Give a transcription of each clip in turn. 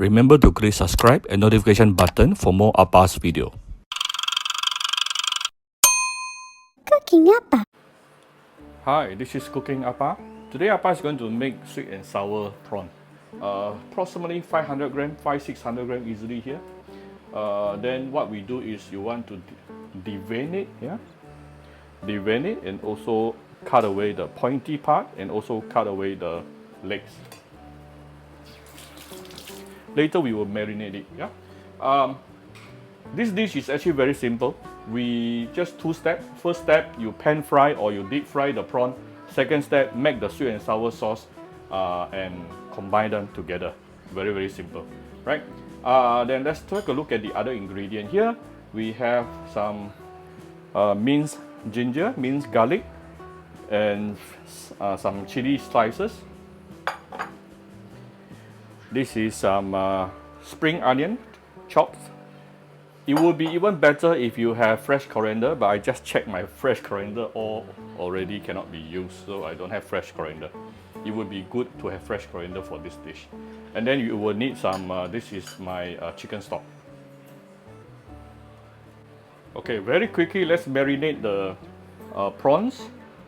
Remember to click subscribe and notification button for more Appa's video. Cooking Appa. Hi, this is Cooking Appa. Today Appa is going to make sweet and sour prawn. Approximately 500 gram, 500-600 gram easily here. Then what we do is you want to devein it, yeah? Devein it and also cut away the pointy part and also cut away the legs. Later we will marinate it, yeah? This dish is actually very simple. We just two steps. First step, you pan fry or you deep fry the prawn. Second step, make the sweet and sour sauce and combine them together. Very, very simple, right? Then let's take a look at the other ingredient here. We have some minced ginger, minced garlic, and some chili slices. This is some spring onion chopped. It would be even better if you have fresh coriander, but I just checked my fresh coriander all already cannot be used, so I don't have fresh coriander. It would be good to have fresh coriander for this dish. And then you will need some, this is my chicken stock. Okay, very quickly, let's marinate the prawns.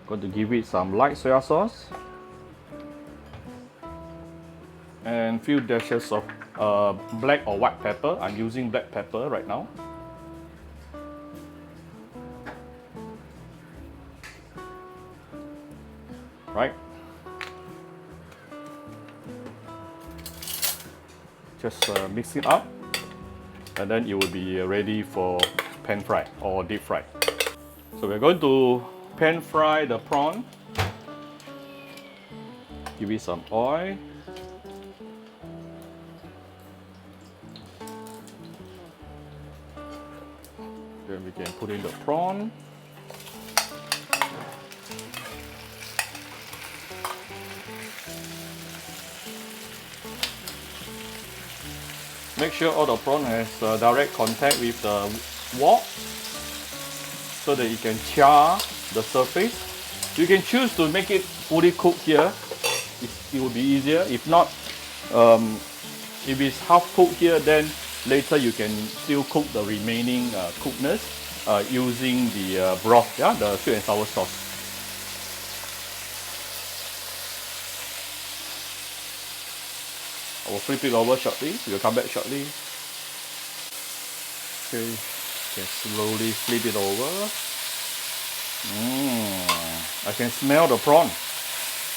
Going to give it some light soy sauce. And few dashes of black or white pepper. I'm using black pepper right now. Right. Just mix it up, and then it will be ready for pan fry or deep fry. So we're going to pan fry the prawn. Give it some oil. Then we can put in the prawn. Make sure all the prawn has direct contact with the wok so that it can char the surface. You can choose to make it fully cooked here. It will be easier. If not, if it's half cooked here, then later you can still cook the remaining cookness using the broth, yeah, the sweet and sour sauce. I will flip it over shortly. We'll come back shortly. Okay, can slowly flip it over. I can smell the prawn,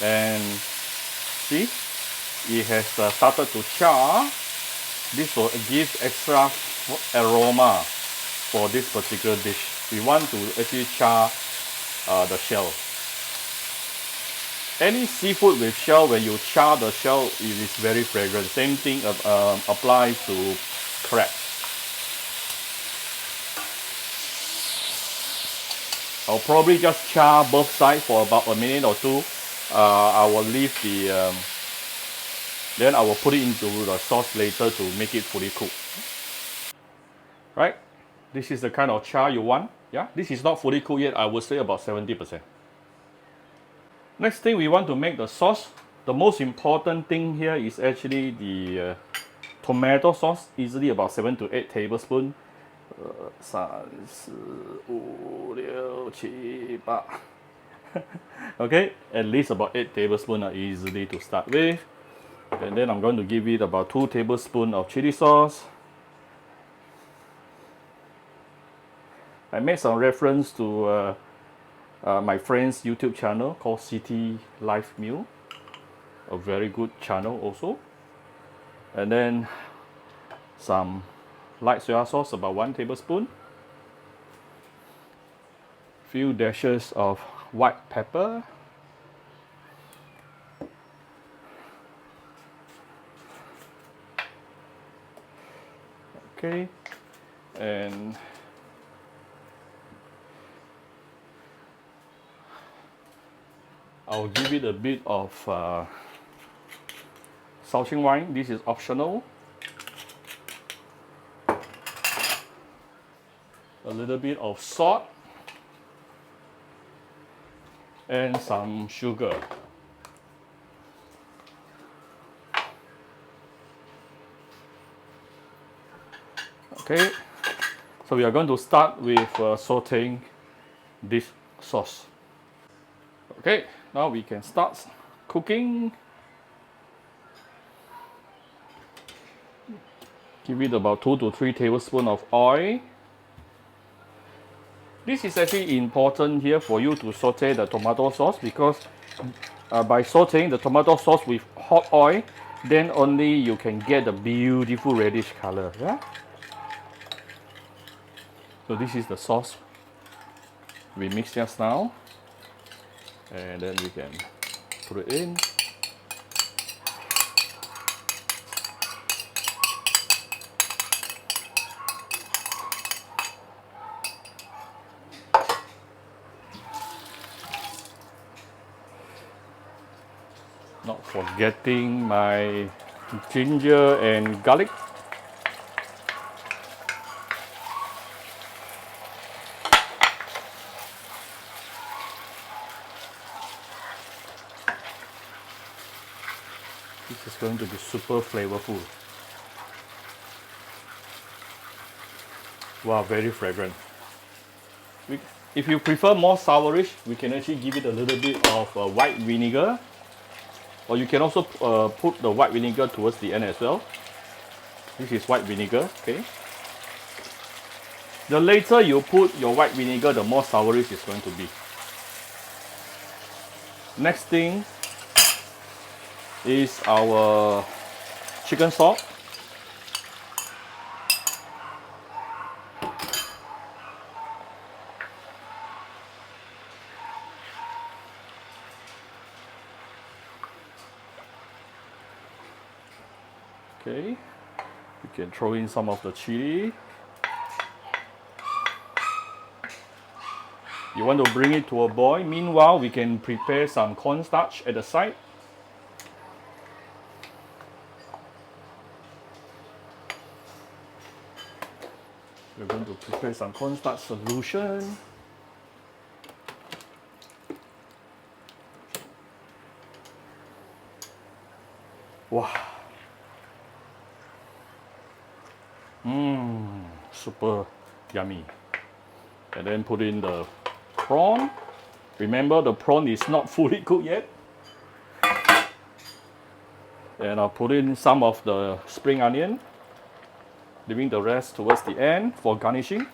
and see, it has started to char. This will give extra aroma for this particular dish. We want to actually char the shell. Any seafood with shell, when you char the shell, it is very fragrant. Same thing applies to crab. I'll probably just char both sides for about a minute or two. I will leave the then I will put it into the sauce later to make it fully cooked. Right? This is the kind of char you want. Yeah? This is not fully cooked yet. I would say about 70%. Next thing, we want to make the sauce. The most important thing here is actually the tomato sauce. Easily about 7 to 8 tablespoons. 3, 4, 5, 6, 7. Okay? At least about 8 tablespoons are easily to start with. And then I'm going to give it about 2 tablespoons of chili sauce. I made some reference to my friend's YouTube channel called City Life Meal. A very good channel also. And then some light soy sauce, about 1 tablespoon. Few dashes of white pepper. Okay, and I'll give it a bit of Shao Hsing wine. This is optional. A little bit of salt and some sugar. Okay, so we are going to start with sauteing this sauce. Okay, now we can start cooking. Give it about 2 to 3 tablespoons of oil. This is actually important here for you to saute the tomato sauce, because by sauteing the tomato sauce with hot oil, then only you can get the beautiful reddish color. Yeah. So this is the sauce we mixed just now, and then we can put it in. Not forgetting my ginger and garlic. This is going to be super flavorful. Wow, very fragrant. If you prefer more sourish, we can actually give it a little bit of white vinegar. Or you can also put the white vinegar towards the end as well. This is white vinegar, okay? The later you put your white vinegar, the more sourish it's going to be. Next thing is our chicken stock. Okay, you can throw in some of the chili. You want to bring it to a boil. Meanwhile, we can prepare some cornstarch at the side. We're going to prepare some cornstarch solution. Wow. Super yummy. And then put in the prawn. Remember, the prawn is not fully cooked yet. And I'll put in some of the spring onion, leaving the rest towards the end for garnishing.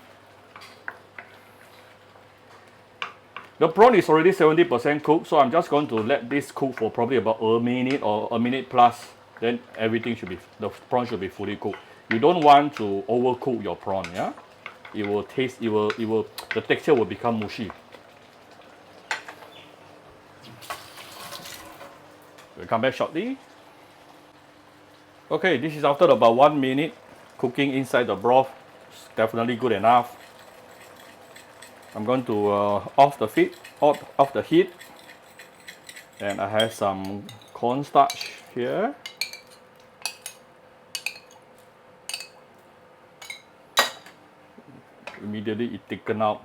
The prawn is already 70% cooked, so I'm just going to let this cook for probably about a minute or a minute plus. Then everything should be, the prawn should be fully cooked. You don't want to overcook your prawn, yeah? It will taste, the texture will become mushy. We'll come back shortly. Okay, this is after about 1 minute cooking inside the broth. It's definitely good enough. I'm going to off the heat, and I have some cornstarch here. Immediately it thicken out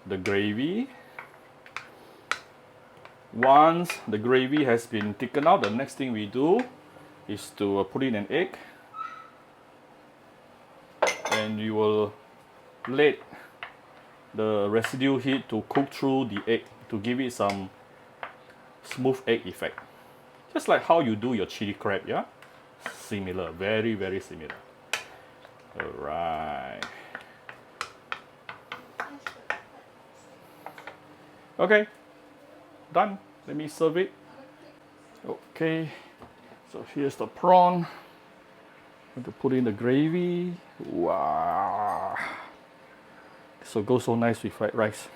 the gravy. Once the gravy has been thickened out, the next thing we do is to put in an egg, and you will let the residue heat to cook through the egg to give it some smooth egg effect, just like how you do your chili crab. Yeah, similar, very, very similar. All right. Okay, done. Let me serve it. Okay, so here's the prawn. I'm going to put in the gravy. Wow, so it goes so nice with fried rice.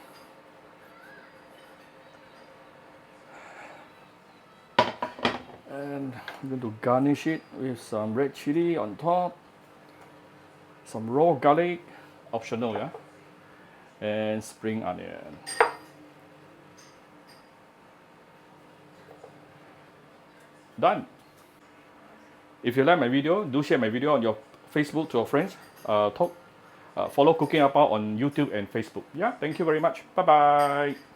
And I'm going to garnish it with some red chili on top, some raw garlic, optional, yeah, and spring onion. Done. If you like my video, do share my video on your Facebook to your friends. Follow Cooking Apao on YouTube and Facebook. Yeah, thank you very much. Bye bye.